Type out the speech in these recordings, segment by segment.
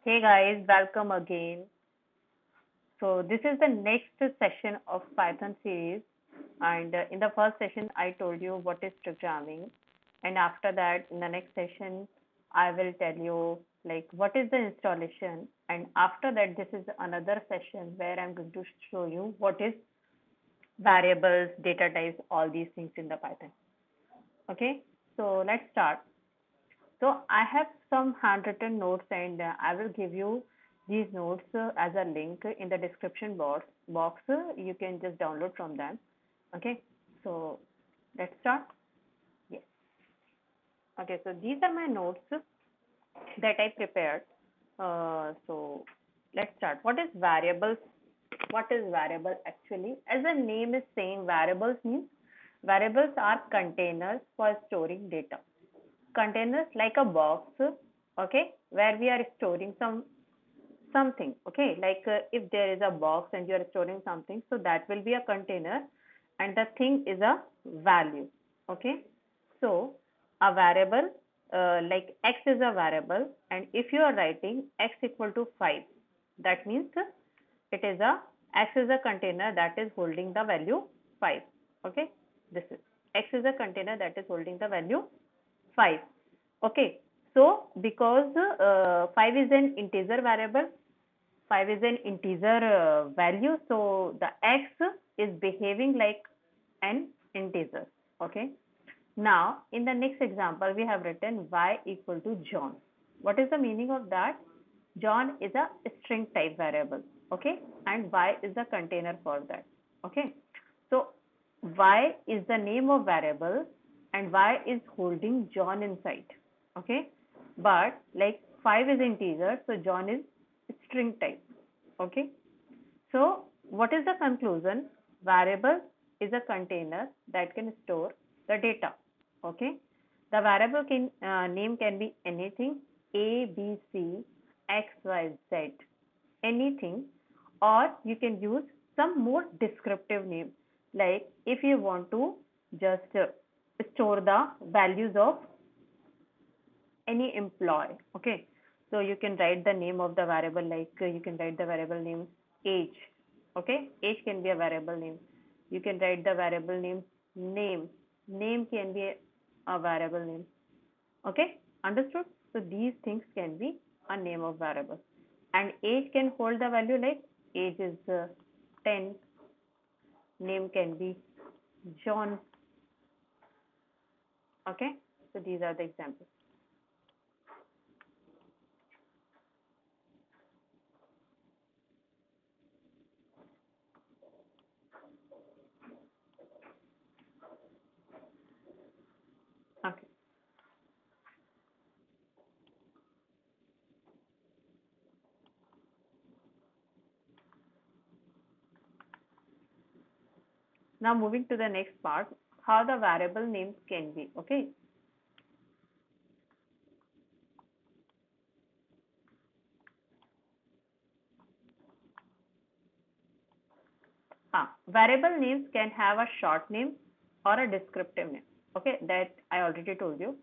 Hey guys, welcome again. So this is the next session of Python series, and in the first session I told you what is programming, and after that in the next session I will tell you like what is the installation, and after that this is another session where I'm going to show you what is variables, data types, all these things in the Python. Okay, so let's start. So I have some handwritten notes and I will give you these notes as a link in the description box. You can just download from them. Okay. So let's start. Yes. Okay. So these are my notes that I prepared. So let's start. What is variables? What is variable actually? As the name is saying, variables means variables are containers for storing data. Containers like a box, okay, where we are storing something, okay, like if there is a box and you are storing something, so that will be a container, and the thing is a value, okay. So a variable, like x is a variable, and if you are writing x equal to 5, that means it is a x is a container that is holding the value 5, okay. This is x is a container that is holding the value 5. Okay, so because 5 is an integer variable, 5 is an integer value, so the x is behaving like an integer. Okay, now in the next example, we have written y equal to John. What is the meaning of that? John is a string type variable. Okay, and y is the container for that. Okay, so y is the name of variable and y is holding John inside. Okay, but like 5 is integer, so John is string type. Okay, so what is the conclusion? Variable is a container that can store the data. Okay, the variable name can be anything: A, B, C, X, Y, Z, anything, or you can use some more descriptive name, like if you want to just store the values of any employee. Okay, so you can write the name of the variable, like you can write the variable name age. Okay, age can be a variable name. You can write the variable name name. Name can be a variable name. Okay, understood? So these things can be a name of variable, and age can hold the value, like age is 10. Name can be John. Okay, so these are the examples. Okay. Now moving to the next part, how the variable names can be. Okay. Variable names can have a short name or a descriptive name. Okay, that I already told you.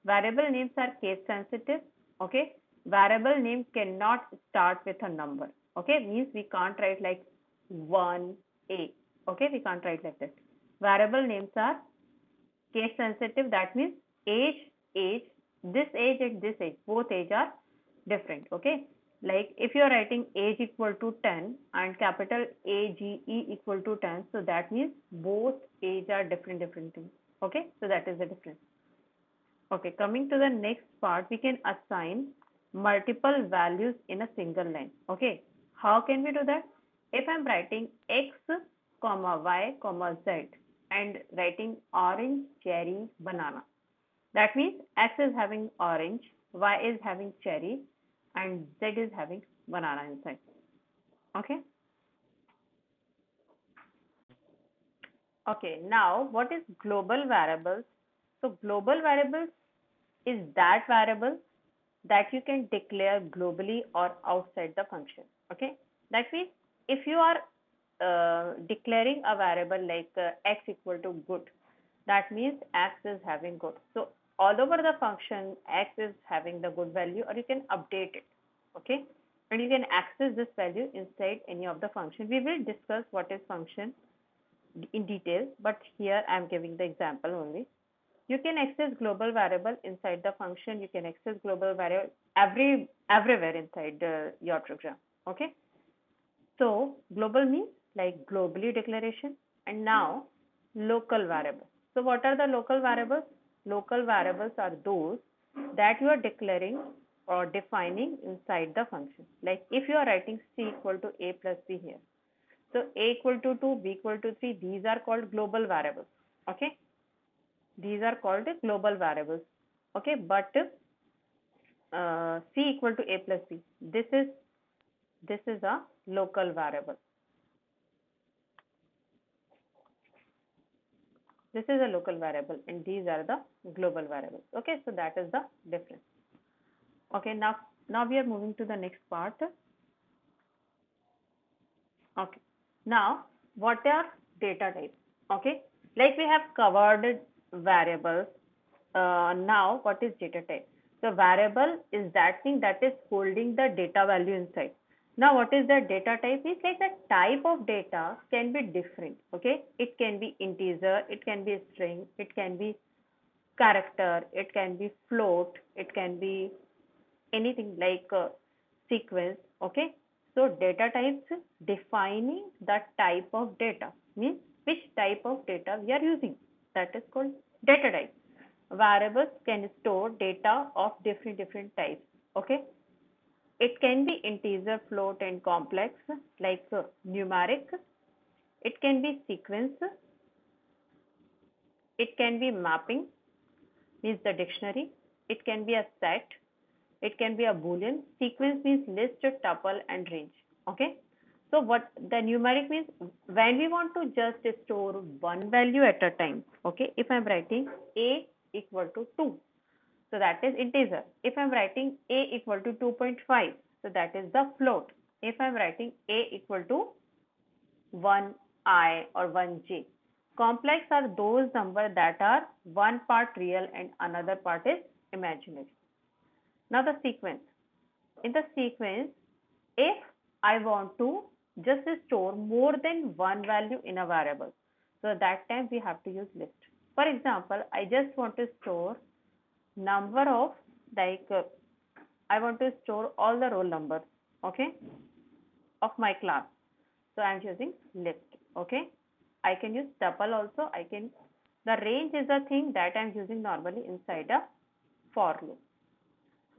Variable names are case sensitive. Okay, variable name cannot start with a number. Okay, means we can't write like 1a. Okay, we can't write like that. Variable names are case sensitive. That means age, this age and this age, both age are different. Okay, like if you are writing age equal to 10 and capital age equal to 10, so that means both age are different things. Okay, so that is the difference. Okay, coming to the next part, we can assign multiple values in a single line. Okay, how can we do that? If I'm writing x comma y comma z and writing orange, cherry, banana, that means x is having orange, y is having cherry, and z is having banana inside. Okay. Okay, now what is global variables? So global variables is that variable that you can declare globally or outside the function. Okay, that means if you are declaring a variable like x equal to good, that means x is having good. So all over the function, x is having the good value, or you can update it. Okay, and you can access this value inside any of the function. We will discuss what is function in detail, but here I am giving the example only. You can access global variable inside the function. You can access global variable everywhere inside your program. Okay. So global means like globally declaration, and now local variables. So what are the local variables? Local variables are those that you are declaring or defining inside the function. Like if you are writing c equal to a plus b here. So a equal to 2, b equal to 3, these are called global variables. Okay. These are called global variables. Okay. But c equal to a plus b, this is a local variable. This is a local variable and these are the global variables. Okay, so that is the difference. Okay, now we are moving to the next part. Okay, now what are data types? Okay, like we have covered variables. Now what is data type? So variable is that thing that is holding the data value inside. Now what is the data type? Is like the type of data can be different. Okay, it can be integer, it can be string, it can be character, it can be float, it can be anything like sequence. Okay, so data types defining the type of data means which type of data we are using, that is called data type. Variables can store data of different types. Okay, it can be integer, float and complex like numeric. It can be sequence. It can be mapping means the dictionary. It can be a set. It can be a boolean. Sequence means list, tuple and range. Okay, so what the numeric means, when we want to just store one value at a time. Okay, if I'm writing a equal to 2, so that is integer. If I'm writing a equal to 2.5, so that is the float. If I'm writing a equal to 1i or 1j. Complex are those numbers that are one part real and another part is imaginary. Now the sequence. In the sequence, if I want to just store more than one value in a variable, so at that time we have to use list. For example, I just want to store number of I want to store all the roll numbers, okay, of my class. So I'm using list. Okay, I can use tuple also. The range is a thing that I'm using normally inside a for loop.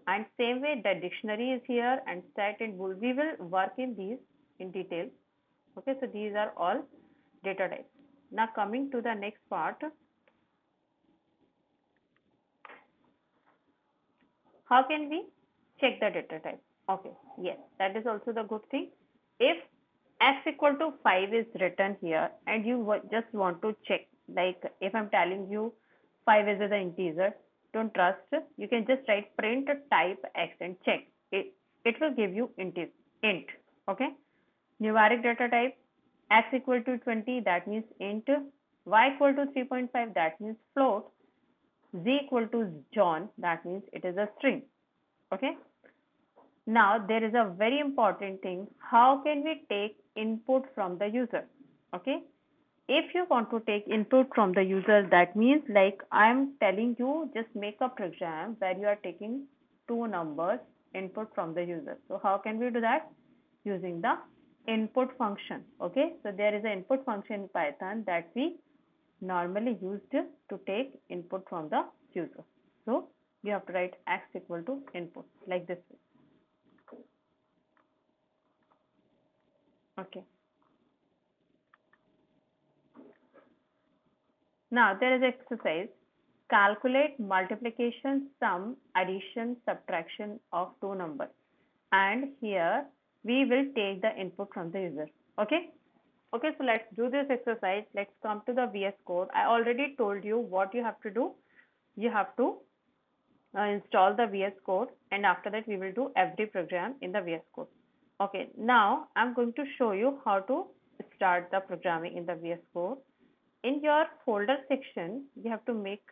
And same way the dictionary is here and set and bool. We will work in these in detail. Okay, so these are all data types. Now coming to the next part. How can we check the data type? Okay, yes, that is also the good thing. If x equal to 5 is written here and you just want to check, like if I'm telling you 5 is an integer, don't trust, you can just write print type x and check it. It will give you int. Okay, numeric data type, x equal to 20, that means int, y equal to 3.5, that means float, z equal to John, that means it is a string. Okay, now there is a very important thing. How can we take input from the user? Okay, if you want to take input from the user, that means like I'm telling you, just make a program where you are taking two numbers input from the user. So how can we do that? Using the input function. Okay, so there is an input function in Python that we normally used to take input from the user. So you have to write x equal to input like this. Okay. Now there is exercise. Calculate multiplication, sum, addition, subtraction of two numbers. And here we will take the input from the user. Okay. Okay, so let's do this exercise. Let's come to the VS Code. I already told you what you have to do. You have to install the VS Code, and after that we will do every program in the VS Code. Okay, now I'm going to show you how to start the programming in the VS Code. In your folder section, you have to make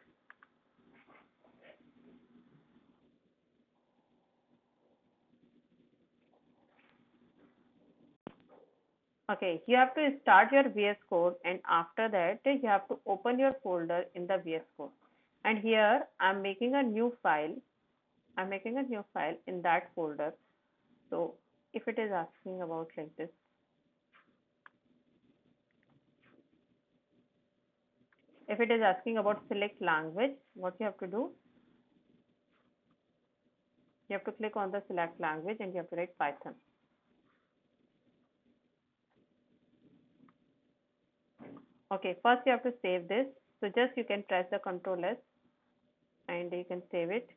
Okay, you have to start your VS Code, and after that you have to open your folder in the VS Code. And here I'm making a new file. I'm making a new file in that folder. So if it is asking about like this, if it is asking about select language, what you have to do, you have to click on the select language and you have to write Python. Okay, first you have to save this. So just you can press the Control S and you can save it.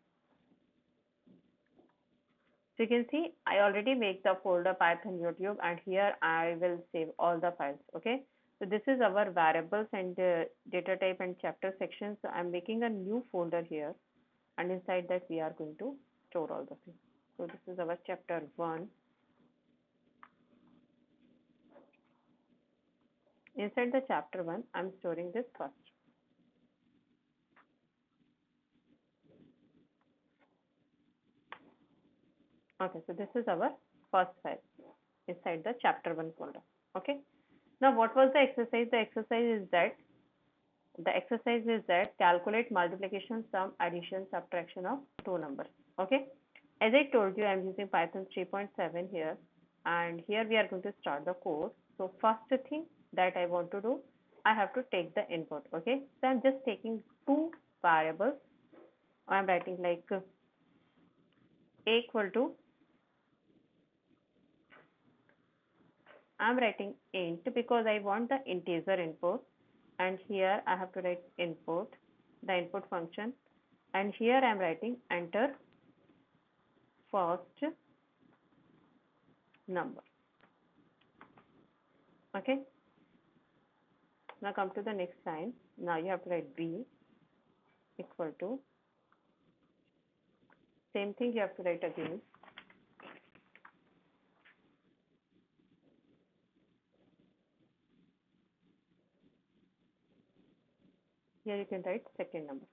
So you can see I already make the folder Python YouTube, and here I will save all the files. Okay. So this is our variables and data type and chapter section. So I'm making a new folder here, and inside that we are going to store all the things. So this is our chapter 1. Inside the chapter 1, I'm storing this first. Okay, so this is our first file inside the chapter 1 folder. Okay. Now what was the exercise? The exercise is that calculate multiplication, sum, addition, subtraction of two numbers. Okay. As I told you, I'm using Python 3.7 here, and here we are going to start the code. So first thing that I want to do, I have to take the input. Okay. So I'm just taking two variables. I'm writing like a equal to, I'm writing int because I want the integer input, and here I have to write input, the input function, and here I'm writing enter first number. Okay. Now come to the next line. Now you have to write b equal to, same thing you have to write again. Here you can write second number.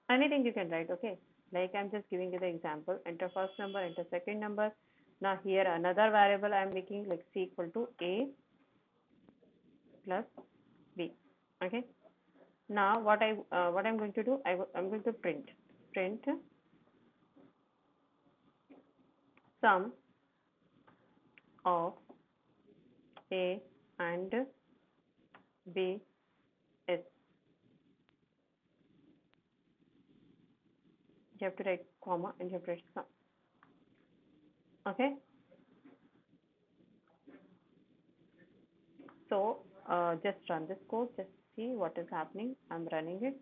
Anything you can write, okay? Like I'm just giving you the example. Enter first number, enter second number. Now here another variable I'm making like c equal to a plus b. Okay. Now what I'm going to do, I'm going to print sum of a and b is. You have to write comma and you have to write sum. Okay. So just run this code, just see what is happening. I'm running it.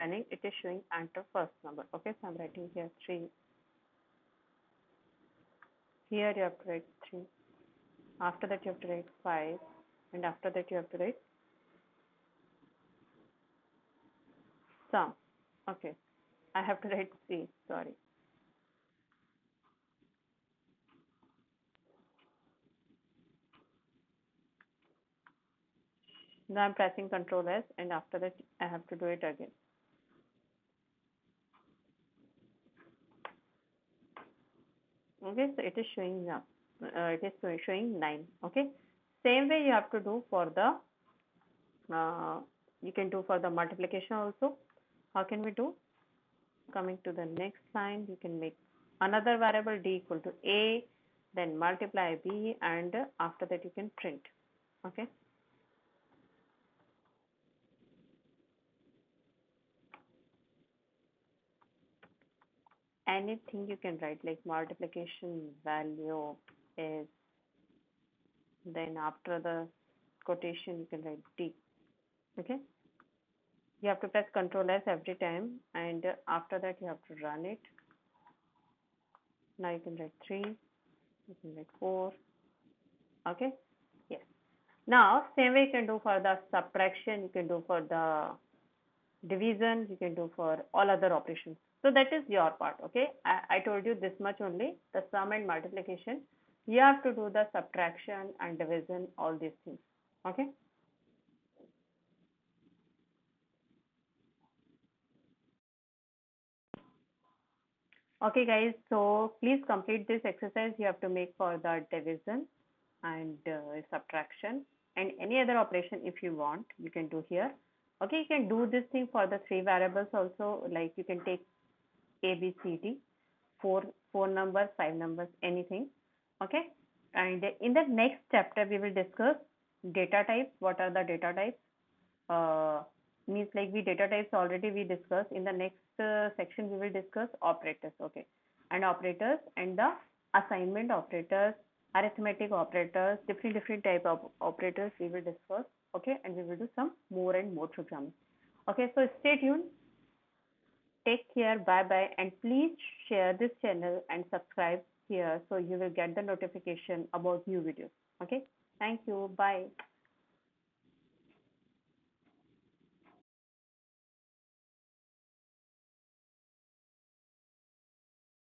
Running, it is showing enter first number. Okay, so I'm writing here 3. Here you have to write 3. After that you have to write 5. And after that you have to write sum. Okay, I have to write C, sorry. Now I'm pressing Control S, and after that I have to do it again. Okay, so it is showing now. It is showing 9. Okay, same way you have to do for the, you can do for the multiplication also. How can we do? Coming to the next line, you can make another variable d equal to a, then multiply b, and after that you can print. Okay. Anything you can write like multiplication value, is, then after the quotation you can write D. Okay, you have to press Control S every time, and after that you have to run it. Now you can write 3, you can write 4. Okay, yes. Now same way you can do for the subtraction, you can do for the division, you can do for all other operations. So that is your part. Okay, I told you this much only, the sum and multiplication. You have to do the subtraction and division, all these things. Okay. Okay guys, so please complete this exercise. You have to make for the division and subtraction and any other operation. If you want, you can do here. Okay, you can do this thing for the three variables also, like you can take A, B, C, D, four numbers, five numbers, anything. Okay, and in the next chapter we will discuss data types. What are the data types? uh, Means like we data types already we discussed. In the next section we will discuss operators. Okay, and operators and the assignment operators, arithmetic operators, different type of operators we will discuss. Okay, and we will do some more and more programming. Okay, so stay tuned, take care, bye bye, and please share this channel and subscribe here so you will get the notification about new videos. Okay, thank you, bye.